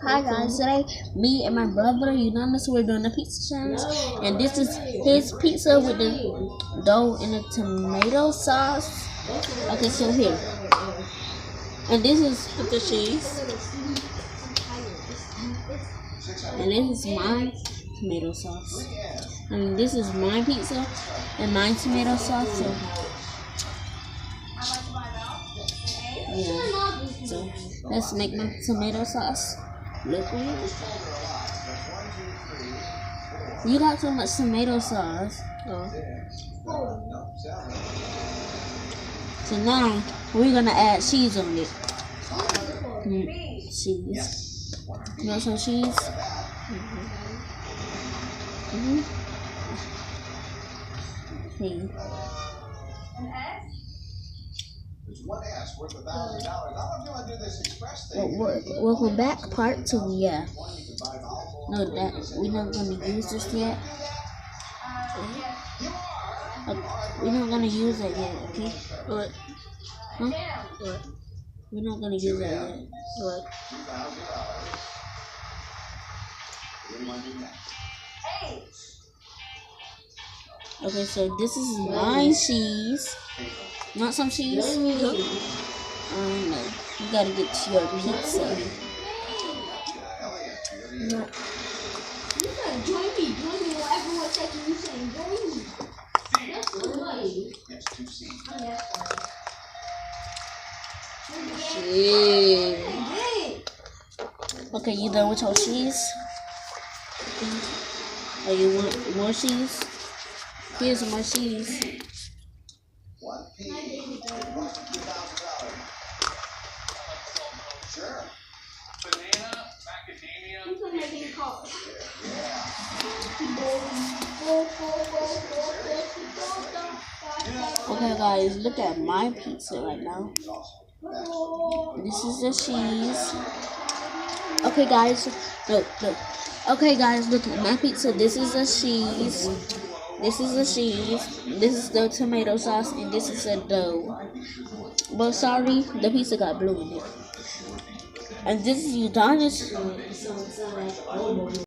Hi guys, today me and my brother Uranus we're doing a pizza challenge, and this is his pizza with the dough and the tomato sauce. Okay, so here, and this is with the cheese, and this is my tomato sauce, and this is my pizza and my tomato sauce. So yeah, so let's make my tomato sauce look weird. You got so much tomato sauce. Oh. So now we're gonna add cheese on it. Cheese. You want some cheese? Okay. Welcome back, part 2. Yeah. No, that we're not gonna use this yet. We're not gonna use it yet, okay? What? Huh? What? We're not gonna use it yet. What? Okay, so this is my cheese. You want some cheese? No. No. You gotta get to your pizza. No. You gotta join me. Join me while everyone's taking you saying join me. Shit. Okay, you done with your cheese? Oh, you want more cheese? Here's more cheese. Sure. Banana, macadamia. Okay guys, look at my pizza right now. This is the cheese. Okay guys, look. Okay guys, look at my pizza. This is the cheese. This is the cheese. This is the tomato sauce, and this is the dough. But sorry, the pizza got blue in it. And this is Uranus.